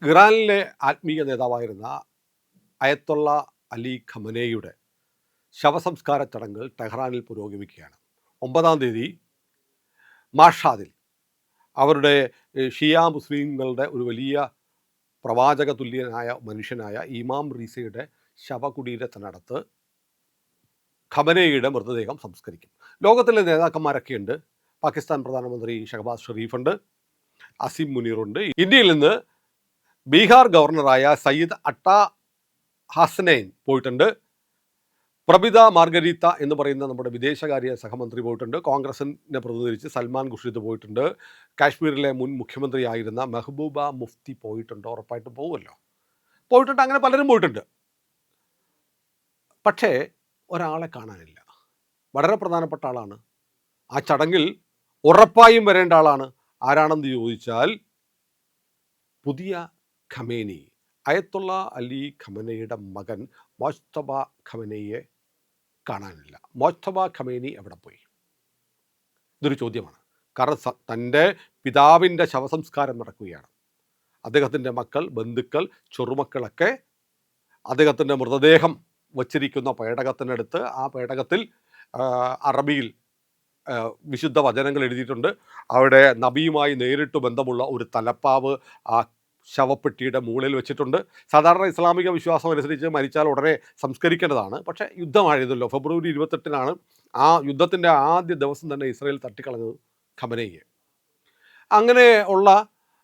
ഇറാനിലെ ആത്മീയ നേതാവായിരുന്ന അയത്തുള്ള അലി ഖമനേയുടെ ശവസംസ്കാര ചടങ്ങുകൾ ടെഹ്റാനിൽ പുരോഗമിക്കുകയാണ്. 9-ാം തീയതി മാഷാദിൽ അവരുടെ ഷിയ മുസ്ലിങ്ങളുടെ ഒരു വലിയ പ്രവാചക തുല്യനായ മനുഷ്യനായ ഇമാം റീസയുടെ ശവകുടീരത്തിനടുത്ത് ഖമനേയുടെ മൃതദേഹം സംസ്കരിക്കും. ലോകത്തിലെ നേതാക്കന്മാരൊക്കെയുണ്ട്. പാകിസ്ഥാൻ പ്രധാനമന്ത്രി ഷഹബാസ് ഷെരീഫുണ്ട്, അസീം മുനീറുണ്ട്. ഇന്ത്യയിൽ നിന്ന് ബീഹാർ ഗവർണറായ സയ്യിദ് അട്ടാ ഹസനൈൻ പോയിട്ടുണ്ട്. പ്രബിത മാർഗരീത്ത എന്ന് പറയുന്ന നമ്മുടെ വിദേശകാര്യ സഹമന്ത്രി പോയിട്ടുണ്ട്. കോൺഗ്രസിനെ പ്രതിനിധീകരിച്ച് സൽമാൻ ഖുർഷിദ് പോയിട്ടുണ്ട്. കാശ്മീരിലെ മുൻ മുഖ്യമന്ത്രിയായിരുന്ന മെഹബൂബ മുഫ്തി പോയിട്ടുണ്ട്. ഉറപ്പായിട്ടും പോകുമല്ലോ, പോയിട്ടുണ്ട്. അങ്ങനെ പലരും പോയിട്ടുണ്ട്. പക്ഷേ ഒരാളെ കാണാനില്ല. വളരെ പ്രധാനപ്പെട്ട ആളാണ്. ആ ചടങ്ങിൽ ഉറപ്പായും വരേണ്ട ആളാണ്. ആരാണെന്ന് ചോദിച്ചാൽ പുതിയ ഖമേനി, അയത്തുള്ള അലി ഖമനയുടെ മകൻ മോജ്തബ ഖമനയെ കാണാനില്ല. മോജ്തബ ഖമേനി എവിടെ പോയി? ഇതൊരു ചോദ്യമാണ്. കാരണം തൻ്റെ പിതാവിൻ്റെ ശവസംസ്കാരം നടക്കുകയാണ്. അദ്ദേഹത്തിൻ്റെ മക്കൾ, ബന്ധുക്കൾ, ചെറുമക്കളൊക്കെ അദ്ദേഹത്തിൻ്റെ മൃതദേഹം വച്ചിരിക്കുന്ന പേടകത്തിനടുത്ത്, ആ പേടകത്തിൽ അറബിയിൽ വിശുദ്ധ വചനങ്ങൾ എഴുതിയിട്ടുണ്ട്. അവിടെ നബിയുമായി നേരിട്ട് ബന്ധമുള്ള ഒരു തലപ്പാവ് ആ ശവപ്പെട്ടിയുടെ മുകളിൽ വെച്ചിട്ടുണ്ട്. സാധാരണ ഇസ്ലാമിക വിശ്വാസം അനുസരിച്ച് മരിച്ചാൽ ഉടനെ സംസ്കരിക്കേണ്ടതാണ്. പക്ഷേ യുദ്ധമായിരുന്നല്ലോ. ഫെബ്രുവരി 28-നാണ് ആ യുദ്ധത്തിൻ്റെ ആദ്യ ദിവസം തന്നെ ഇസ്രായേൽ തട്ടിക്കളഞ്ഞത് ഖമനയെ. അങ്ങനെ ഉള്ള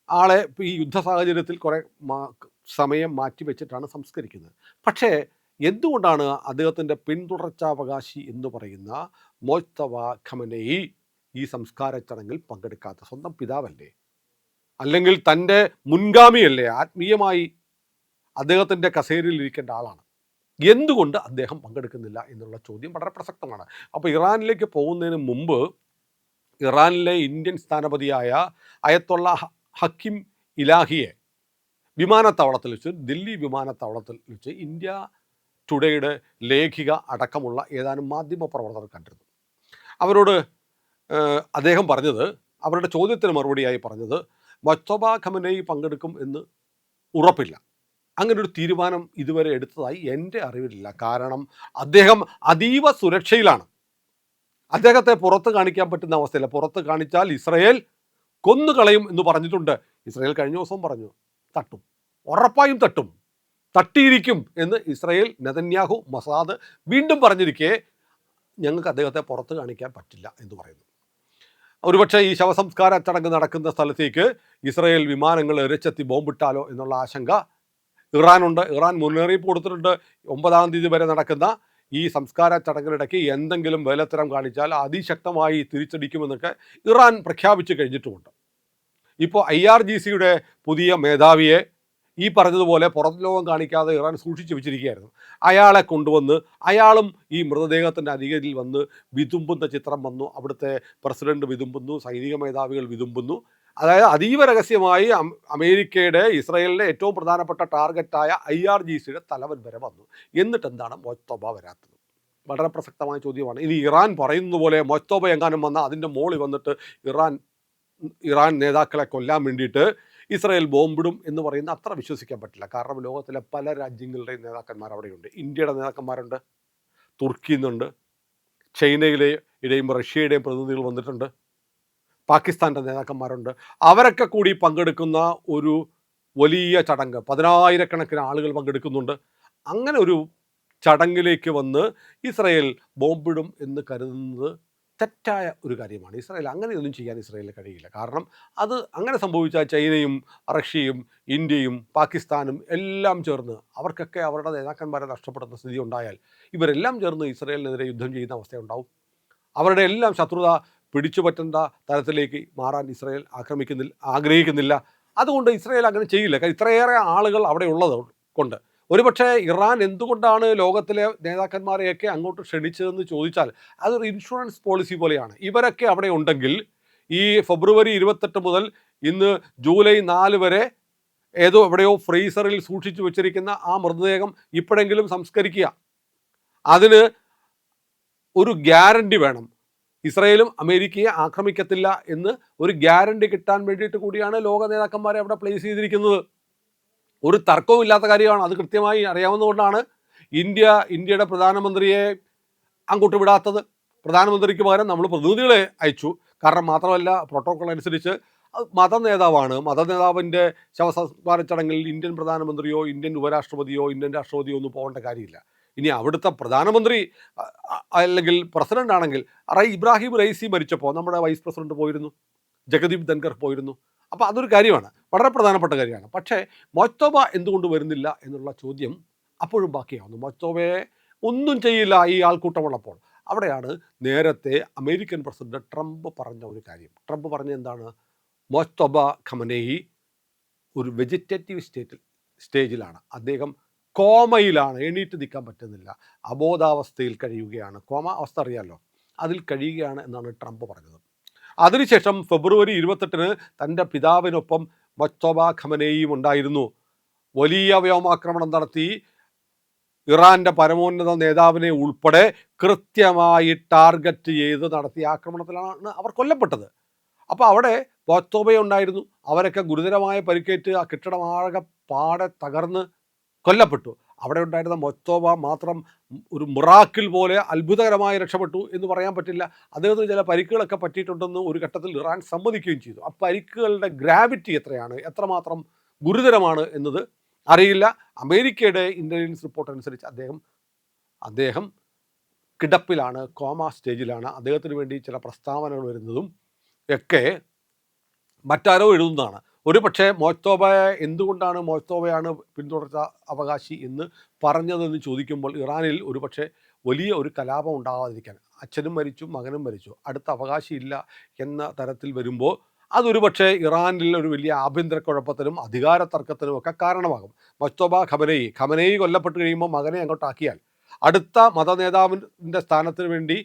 ആളെ ഈ യുദ്ധ സാഹചര്യത്തിൽ കുറേ സമയം മാറ്റി വെച്ചിട്ടാണ് സംസ്കരിക്കുന്നത്. പക്ഷേ എന്തുകൊണ്ടാണ് അദ്ദേഹത്തിൻ്റെ പിന്തുടർച്ചാവകാശി എന്ന് പറയുന്ന മോജ്തബ ഖമനയി ഈ സംസ്കാര ചടങ്ങിൽ പങ്കെടുക്കാത്ത? സ്വന്തം പിതാവല്ലേ, അല്ലെങ്കിൽ തൻ്റെ മുൻഗാമിയല്ലേ, ആത്മീയമായി അദ്ദേഹത്തിൻ്റെ കസേരയിൽ ഇരിക്കേണ്ട ആളാണ്. എന്തുകൊണ്ട് അദ്ദേഹം പങ്കെടുക്കുന്നില്ല എന്നുള്ള ചോദ്യം വളരെ പ്രസക്തമാണ്. അപ്പോൾ ഇറാനിലേക്ക് പോകുന്നതിന് മുമ്പ് ഇറാനിലെ ഇന്ത്യൻ സ്ഥാനപതിയായ അയത്തുള്ള ഹക്കിം ഇലാഹിയെ വിമാനത്താവളത്തിൽ വെച്ച്, ദില്ലി വിമാനത്താവളത്തിൽ വെച്ച് ഇന്ത്യ ടുഡേയുടെ ലേഖിക അടക്കമുള്ള ഏതാനും മാധ്യമപ്രവർത്തകർ കണ്ടിരുന്നു. അവരോട് അദ്ദേഹം പറഞ്ഞത്, അവരുടെ ചോദ്യത്തിന് മറുപടിയായി പറഞ്ഞത്, മോജ്തബ ഖമനയി പങ്കെടുക്കും എന്ന് ഉറപ്പില്ല. അങ്ങനൊരു തീരുമാനം ഇതുവരെ എടുത്തതായി എൻ്റെ അറിവിലില്ല. കാരണം അദ്ദേഹം അതീവ സുരക്ഷയിലാണ്. അദ്ദേഹത്തെ പുറത്ത് കാണിക്കാൻ പറ്റുന്ന അവസ്ഥയില്ല. പുറത്ത് കാണിച്ചാൽ ഇസ്രയേൽ കൊന്നുകളയും എന്ന് പറഞ്ഞിട്ടുണ്ട്. ഇസ്രയേൽ കഴിഞ്ഞ ദിവസം പറഞ്ഞു, തട്ടും, ഉറപ്പായും തട്ടും, തട്ടിയിരിക്കും എന്ന് ഇസ്രയേൽ, നെതന്യാഹു, മൊസാദ് വീണ്ടും പറഞ്ഞിരിക്കെ ഞങ്ങൾക്ക് അദ്ദേഹത്തെ പുറത്ത് കാണിക്കാൻ പറ്റില്ല എന്ന് പറയുന്നു. ഒരുപക്ഷെ ഈ ശവസംസ്കാര ചടങ്ങ് നടക്കുന്ന സ്ഥലത്തേക്ക് ഇസ്രയേൽ വിമാനങ്ങൾ എറിച്ചെത്തി ബോംബിട്ടാലോ എന്നുള്ള ആശങ്ക ഇറാനുണ്ട്. ഇറാൻ മുന്നറിയിപ്പ് കൊടുത്തിട്ടുണ്ട്. 9-ാം തീയതി വരെ നടക്കുന്ന ഈ സംസ്കാര ചടങ്ങിനിടയ്ക്ക് എന്തെങ്കിലും വേലത്തരം കാണിച്ചാൽ അതിശക്തമായി തിരിച്ചടിക്കുമെന്നൊക്കെ ഇറാൻ പ്രഖ്യാപിച്ചു കഴിഞ്ഞിട്ടുമുണ്ട്. ഇപ്പോൾ IRGCയുടെ പുതിയ മേധാവിയെ ഈ പറഞ്ഞതുപോലെ പുറം ലോകം കാണിക്കാതെ ഇറാൻ സൂക്ഷിച്ചു വെച്ചിരിക്കുകയായിരുന്നു. അയാളെ കൊണ്ടുവന്ന് അയാളും ഈ മൃതദേഹത്തിൻ്റെ അരികിൽ വന്ന് വിതുമ്പുന്ന ചിത്രം വന്നു. അവിടുത്തെ പ്രസിഡന്റ് വിതുമ്പുന്നു, സൈനിക മേധാവികൾ വിതുമ്പുന്നു. അതായത് അതീവ രഹസ്യമായി അമേരിക്കയുടെ, ഇസ്രായേലിലെ ഏറ്റവും പ്രധാനപ്പെട്ട ടാർഗറ്റായ IRGCയുടെ തലവൻ വരെ വന്നു. എന്നിട്ട് എന്താണ് മോജ്തബ വരാത്തത്? വളരെ പ്രസക്തമായ ചോദ്യമാണ്. ഇനി ഇറാൻ പറയുന്നത് പോലെ മോജ്തബ എങ്ങാനും വന്നാൽ അതിൻ്റെ മോളിൽ വന്നിട്ട് ഇറാൻ നേതാക്കളെ കൊല്ലാൻ വേണ്ടിയിട്ട് ഇസ്രായേൽ ബോംബിടും എന്ന് പറയുന്ന അത്ര വിശ്വസിക്കാൻ പറ്റില്ല. കാരണം ലോകത്തിലെ പല രാജ്യങ്ങളുടെയും നേതാക്കന്മാർ അവിടെയുണ്ട്. ഇന്ത്യയുടെ നേതാക്കന്മാരുണ്ട്, തുർക്കിയിൽ നിന്നുണ്ട്, ചൈനയിലെയും റഷ്യയുടെയും പ്രതിനിധികൾ വന്നിട്ടുണ്ട്, പാകിസ്ഥാൻ്റെ നേതാക്കന്മാരുണ്ട്. അവരൊക്കെ കൂടി പങ്കെടുക്കുന്ന ഒരു വലിയ ചടങ്ങ്, 10,000-കണക്കിന് ആളുകൾ പങ്കെടുക്കുന്നുണ്ട്. അങ്ങനെ ഒരു ചടങ്ങിലേക്ക് വന്ന് ഇസ്രായേൽ ബോംബിടും എന്ന് കരുതുന്നത് തെറ്റായ ഒരു കാര്യമാണ്. ഇസ്രായേൽ അങ്ങനെയൊന്നും ചെയ്യാൻ ഇസ്രായേലിന് കഴിയില്ല. കാരണം അത് അങ്ങനെ സംഭവിച്ചാൽ ചൈനയും റഷ്യയും ഇന്ത്യയും പാകിസ്ഥാനും എല്ലാം ചേർന്ന്, അവർക്കൊക്കെ അവരുടെ നേതാക്കന്മാരെ നഷ്ടപ്പെടുന്ന സ്ഥിതി ഉണ്ടായാൽ ഇവരെല്ലാം ചേർന്ന് ഇസ്രായേലിനെതിരെ യുദ്ധം ചെയ്യുന്ന അവസ്ഥയുണ്ടാവും. അവരുടെ എല്ലാം ശത്രുത പിടിച്ചുപറ്റേണ്ട തരത്തിലേക്ക് മാറാൻ ഇസ്രായേൽ ആഗ്രഹിക്കുന്നില്ല. അതുകൊണ്ട് ഇസ്രായേൽ അങ്ങനെ ചെയ്യില്ല. ഇത്രയേറെ ആളുകൾ അവിടെ ഉള്ളത് കൊണ്ട്. ഒരുപക്ഷെ ഇറാൻ എന്തുകൊണ്ടാണ് ലോകത്തിലെ നേതാക്കന്മാരെയൊക്കെ അങ്ങോട്ട് ക്ഷണിച്ചതെന്ന് ചോദിച്ചാൽ അതൊരു ഇൻഷുറൻസ് പോളിസി പോലെയാണ്. ഇവരൊക്കെ അവിടെ ഉണ്ടെങ്കിൽ ഈ ഫെബ്രുവരി 28 മുതൽ ഇന്ന് ജൂലൈ 4 വരെ എവിടെയോ ഫ്രീസറിൽ സൂക്ഷിച്ചു വെച്ചിരിക്കുന്ന ആ മൃതദേഹം ഇപ്പോഴെങ്കിലും സംസ്കരിക്കുക. അതിന് ഒരു ഗ്യാരണ്ടി വേണം. ഇസ്രായേലും അമേരിക്കയെ ആക്രമിക്കത്തില്ല എന്ന് ഒരു ഗ്യാരണ്ടി കിട്ടാൻ വേണ്ടിയിട്ട് കൂടിയാണ് ലോക നേതാക്കന്മാരെ അവിടെ പ്ലേസ് ചെയ്തിരിക്കുന്നത്. ഒരു തർക്കവും ഇല്ലാത്ത കാര്യമാണ്. അത് കൃത്യമായി അറിയാവുന്നതുകൊണ്ടാണ് ഇന്ത്യയുടെ പ്രധാനമന്ത്രിയെ അങ്ങോട്ട് വിടാത്തത്. പ്രധാനമന്ത്രിക്ക് പകരം നമ്മൾ പ്രതിനിധികളെ അയച്ചു. കാരണം മാത്രമല്ല, പ്രോട്ടോക്കോൾ അനുസരിച്ച് മതനേതാവാണ്. മതനേതാവിൻ്റെ ശവസംസ്കാര ചടങ്ങിൽ ഇന്ത്യൻ പ്രധാനമന്ത്രിയോ ഇന്ത്യൻ ഉപരാഷ്ട്രപതിയോ ഇന്ത്യൻ രാഷ്ട്രപതിയോ ഒന്നും പോകേണ്ട കാര്യമില്ല. ഇനി അവിടുത്തെ പ്രധാനമന്ത്രി അല്ലെങ്കിൽ പ്രസിഡന്റ് ആണെങ്കിൽ ഇബ്രാഹിം റൈസി മരിച്ചപ്പോൾ നമ്മുടെ വൈസ് പ്രസിഡന്റ് പോയിരുന്നു, ജഗദീപ് ധൻഖർ പോയിരുന്നു. അപ്പോൾ അതൊരു കാര്യമാണ്, വളരെ പ്രധാനപ്പെട്ട കാര്യമാണ്. പക്ഷേ മൊയ്ത്തോബ എന്തുകൊണ്ട് വരുന്നില്ല എന്നുള്ള ചോദ്യം അപ്പോഴും ബാക്കിയാവുന്നു. മൊയ്ത്തോബയെ ഒന്നും ചെയ്യില്ല ഈ ആൾക്കൂട്ടമുള്ളപ്പോൾ. അവിടെയാണ് നേരത്തെ അമേരിക്കൻ പ്രസിഡന്റ് ട്രംപ് പറഞ്ഞ ഒരു കാര്യം. ട്രംപ് പറഞ്ഞ എന്താണ്? മൊയ്ത്തോബ ഖമനേയി ഒരു വെജിറ്റേറ്റീവ് സ്റ്റേജിലാണ്. അദ്ദേഹം കോമയിലാണ്, എണീറ്റ് നിൽക്കാൻ പറ്റുന്നില്ല, അബോധാവസ്ഥയിൽ കഴിയുകയാണ്. കോമ അവസ്ഥ അറിയാമല്ലോ, അതിൽ കഴിയുകയാണ് എന്നാണ് ട്രംപ് പറഞ്ഞത്. അതിനുശേഷം ഫെബ്രുവരി 28 തൻ്റെ പിതാവിനൊപ്പം മൊയ്ത്തോബ ഖമനേയിയും ഉണ്ടായിരുന്നു. വലിയ വ്യോമാക്രമണം നടത്തി ഇറാൻ്റെ പരമോന്നത നേതാവിനെ ഉൾപ്പെടെ കൃത്യമായി ടാർഗറ്റ് ചെയ്ത് നടത്തിയ ആക്രമണത്തിലാണ് അവർ കൊല്ലപ്പെട്ടത്. അപ്പോൾ അവിടെ മൊയ്ത്തോബയുണ്ടായിരുന്നു. അവരൊക്കെ ഗുരുതരമായ പരിക്കേറ്റ് ആ കെട്ടിടമാകെ പാടെ തകർന്ന് കൊല്ലപ്പെട്ടു. അവിടെ ഉണ്ടായിരുന്ന മൊയ്ത്തോബ മാത്രം ഒരു മിറാക്കിൾ പോലെ അത്ഭുതകരമായി രക്ഷപ്പെട്ടു എന്ന് പറയാൻ പറ്റില്ല. അദ്ദേഹത്തിന് ചില പരിക്കുകളൊക്കെ പറ്റിയിട്ടുണ്ടെന്ന് ഒരു ഘട്ടത്തിൽ ഇറാൻ സമ്മതിക്കുകയും ചെയ്തു. ആ പരിക്കുകളുടെ ഗ്രാവിറ്റി എത്രയാണ്, എത്രമാത്രം ഗുരുതരമാണ് എന്നത് അറിയില്ല. അമേരിക്കയുടെ ഇൻ്റലിജൻസ് റിപ്പോർട്ട് അനുസരിച്ച് അദ്ദേഹം കിടപ്പിലാണ്, കോമ സ്റ്റേജിലാണ്. അദ്ദേഹത്തിന് വേണ്ടി ചില പ്രസ്താവനകൾ വരുന്നതും ഒക്കെ മറ്റാരോ എഴുതുന്നതാണ്. ഒരു പക്ഷേ എന്തുകൊണ്ടാണ് മൊയ്ത്തോബയാണ് പിന്തുടർച്ച അവകാശി എന്ന് പറഞ്ഞതെന്ന് ചോദിക്കുമ്പോൾ ഇറാനിൽ ഒരു പക്ഷേ വലിയ ഒരു കലാപം ഉണ്ടാകാതിരിക്കാൻ, അച്ഛനും മരിച്ചു മകനും മരിച്ചു, അടുത്ത അവകാശിയില്ല എന്ന തരത്തിൽ വരുമ്പോൾ അതൊരു പക്ഷേ ഇറാനിൽ ഒരു വലിയ ആഭ്യന്തര കുഴപ്പത്തിനും അധികാര തർക്കത്തിനും ഒക്കെ കാരണമാകും. മൊയ്ത്തോബ ഖമനേയി കൊല്ലപ്പെട്ട് കഴിയുമ്പോൾ മകനെ അങ്ങോട്ടാക്കിയാൽ അടുത്ത മതനേതാവിൻ്റെ സ്ഥാനത്തിന് വേണ്ടി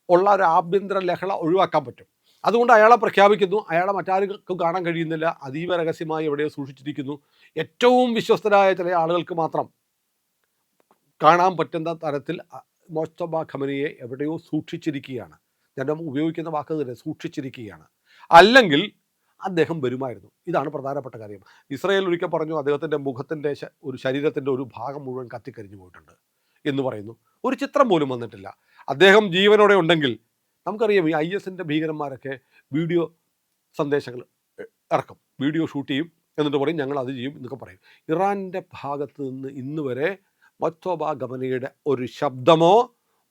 ഉള്ള ഒരു ആഭ്യന്തര ലഹള ഒഴിവാക്കാൻ പറ്റും. അതുകൊണ്ട് അയാളെ പ്രഖ്യാപിക്കുന്നു. അയാളെ മറ്റാർക്കും കാണാൻ കഴിയുന്നില്ല, അതീവ രഹസ്യമായി എവിടെയോ സൂക്ഷിച്ചിരിക്കുന്നു. ഏറ്റവും വിശ്വസ്തരായ ചില ആളുകൾക്ക് മാത്രം കാണാൻ പറ്റുന്ന തരത്തിൽ മൊയ്ത്തോബ ഖമനേയിയെ എവിടെയോ സൂക്ഷിച്ചിരിക്കുകയാണ്. ഞാൻ ഉപയോഗിക്കുന്ന വാക്ക് തന്നെ, സൂക്ഷിച്ചിരിക്കുകയാണ്. അല്ലെങ്കിൽ അദ്ദേഹം വരുമായിരുന്നു. ഇതാണ് പ്രധാനപ്പെട്ട കാര്യം. ഇസ്രായേൽ ഒരിക്കൽ പറഞ്ഞു അദ്ദേഹത്തിൻ്റെ മുഖത്തിൻ്റെ ഒരു ശരീരത്തിൻ്റെ ഒരു ഭാഗം മുഴുവൻ കത്തിക്കരിഞ്ഞു പോയിട്ടുണ്ട് എന്ന് പറയുന്നു. ഒരു ചിത്രം പോലും വന്നിട്ടില്ല. അദ്ദേഹം ജീവനോടെ ഉണ്ടെങ്കിൽ, നമുക്കറിയാം ഈ IS-ൻ്റെ ഭീകരന്മാരൊക്കെ വീഡിയോ സന്ദേശങ്ങൾ ഇറക്കും, വീഡിയോ ഷൂട്ട് ചെയ്യും, എന്നിട്ട് പറയും ഞങ്ങൾ അത് ചെയ്യും എന്നൊക്കെ പറയും. ഇറാൻ്റെ ഭാഗത്ത് നിന്ന് ഇന്ന് വരെ മൊയ്ത്തോബ ഖമനേയിയുടെ ഒരു ശബ്ദമോ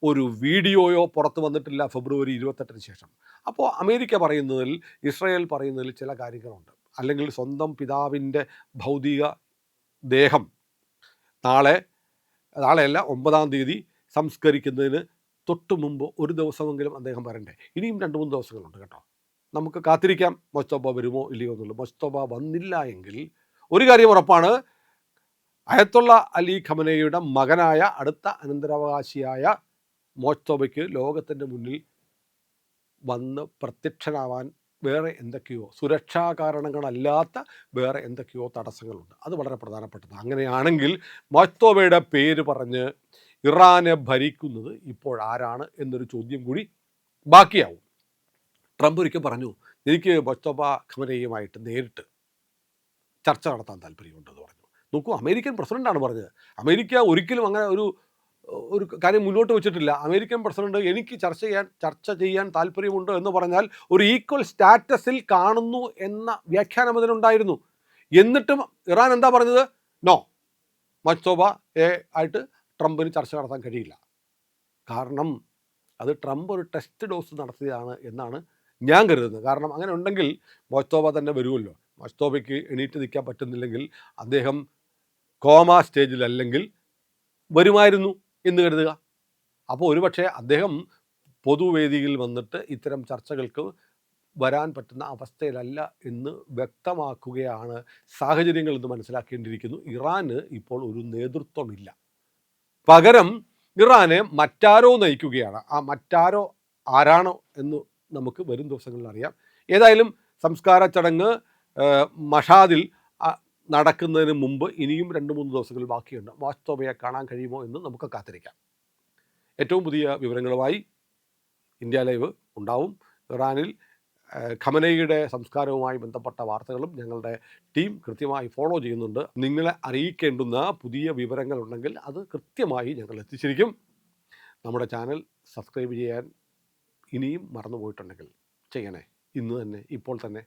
ഒരു വീഡിയോയോ പുറത്ത് വന്നിട്ടില്ല ഫെബ്രുവരി 28 ശേഷം. അപ്പോൾ അമേരിക്ക പറയുന്നതിൽ, ഇസ്രായേൽ പറയുന്നതിൽ ചില കാര്യങ്ങളുണ്ട്. അല്ലെങ്കിൽ സ്വന്തം പിതാവിൻ്റെ ഭൗതിക ദേഹം നാളെയല്ല 9-ാം തീയതി സംസ്കരിക്കുന്നതിന് തൊട്ട് മുമ്പ് ഒരു ദിവസമെങ്കിലും അദ്ദേഹം വരണ്ടേ. ഇനിയും 2-3 ദിവസങ്ങളുണ്ട് കേട്ടോ. നമുക്ക് കാത്തിരിക്കാം മൊയ്ത്തോബ വരുമോ ഇല്ലയോ എന്നുള്ളത്. മൊയ്ത്തോബ വന്നില്ല എങ്കിൽ ഒരു കാര്യം ഉറപ്പാണ്, അയത്തുള്ള അലി ഖമനേയിയുടെ മകനായ അടുത്ത അനന്തരാവകാശിയായ മൊയ്ത്തോബയ്ക്ക് ലോകത്തിൻ്റെ മുന്നിൽ വന്ന് പ്രത്യക്ഷനാവാൻ വേറെ എന്തൊക്കെയോ സുരക്ഷാ കാരണങ്ങളല്ലാത്ത വേറെ എന്തൊക്കെയോ തടസ്സങ്ങളുണ്ട്. അത് വളരെ പ്രധാനപ്പെട്ടതാണ്. അങ്ങനെയാണെങ്കിൽ മൊയ്ത്തോബയുടെ പേര് പറഞ്ഞ് ഇറാനെ ഭരിക്കുന്നത് ഇപ്പോൾ ആരാണ് എന്നൊരു ചോദ്യം കൂടി ബാക്കിയാവും. ട്രംപ് ഒരിക്കൽ പറഞ്ഞു, എനിക്ക് മൊയ്ത്തോബ ഖമനേയിയുമായിട്ട് നേരിട്ട് ചർച്ച നടത്താൻ താല്പര്യമുണ്ടെന്ന് പറഞ്ഞു. നോക്കൂ, അമേരിക്കൻ പ്രസിഡൻ്റാണ് പറഞ്ഞത്. അമേരിക്ക ഒരിക്കലും അങ്ങനെ ഒരു കാര്യം മുന്നോട്ട് വെച്ചിട്ടില്ല. അമേരിക്കൻ പ്രസിഡന്റ് എനിക്ക് ചർച്ച ചെയ്യാൻ താല്പര്യമുണ്ട് എന്ന് പറഞ്ഞാൽ ഒരു ഈക്വൽ സ്റ്റാറ്റസിൽ കാണുന്നു എന്ന വ്യാഖ്യാനം അതിനുണ്ടായിരുന്നു. എന്നിട്ടും ഇറാൻ എന്താ പറഞ്ഞത്? നോ, മൊയ്ത്തോബ ആയിട്ട് ട്രംപിന് ചർച്ച നടത്താൻ കഴിയില്ല. കാരണം അത് ട്രംപ് ഒരു ടെസ്റ്റ് ഡോസ് നടത്തിയതാണ് എന്നാണ് ഞാൻ കരുതുന്നത്. കാരണം അങ്ങനെ ഉണ്ടെങ്കിൽ മൊയ്ത്തോബ തന്നെ വരുമല്ലോ. മൊയ്ത്തോബയ്ക്ക് എണീറ്റ് നിൽക്കാൻ പറ്റുന്നില്ലെങ്കിൽ, അദ്ദേഹം കോമ സ്റ്റേജിലല്ലെങ്കിൽ വരുമായിരുന്നു എന്ന് കരുതുക. അപ്പോൾ ഒരുപക്ഷെ അദ്ദേഹം പൊതുവേദിയിൽ വന്നിട്ട് ഇത്തരം ചർച്ചകൾക്ക് വരാൻ പറ്റുന്ന അവസ്ഥയിലല്ല എന്ന് വ്യക്തമാക്കുകയാണ് സാഹചര്യങ്ങൾ എന്ന് മനസ്സിലാക്കേണ്ടിയിരിക്കുന്നു. ഇറാന് ഇപ്പോൾ ഒരു നേതൃത്വമില്ല, പകരം ഇറാനെ മറ്റാരോ നയിക്കുകയാണ്. ആ മറ്റാരോ ആരാണോ എന്ന് നമുക്ക് വരും ദിവസങ്ങളിൽ അറിയാം. ഏതായാലും സംസ്കാര ചടങ്ങ് മഷാദിൽ നടക്കുന്നതിന് മുമ്പ് ഇനിയും 2-3 ദിവസങ്ങൾ ബാക്കിയുണ്ട്. മൊയ്ത്തോബയെ കാണാൻ കഴിയുമോ എന്ന് നമുക്ക് കാത്തിരിക്കാം. ഏറ്റവും പുതിയ വിവരങ്ങളുമായി ഇന്ത്യ ലൈവ് ഉണ്ടാവും. ഇറാനിൽ ഖമനയുടെ സംസ്കാരവുമായി ബന്ധപ്പെട്ട വാർത്തകളും ഞങ്ങളുടെ ടീം കൃത്യമായി ഫോളോ ചെയ്യുന്നുണ്ട്. നിങ്ങളെ അറിയിക്കേണ്ടുന്ന പുതിയ വിവരങ്ങളുണ്ടെങ്കിൽ അത് കൃത്യമായി ഞങ്ങൾ എത്തിച്ചിരിക്കും. നമ്മുടെ ചാനൽ സബ്സ്ക്രൈബ് ചെയ്യാൻ ഇനിയും മറന്നുപോയിട്ടുണ്ടെങ്കിൽ ചെയ്യണേ. ഇന്ന് തന്നെ, ഇപ്പോൾ തന്നെ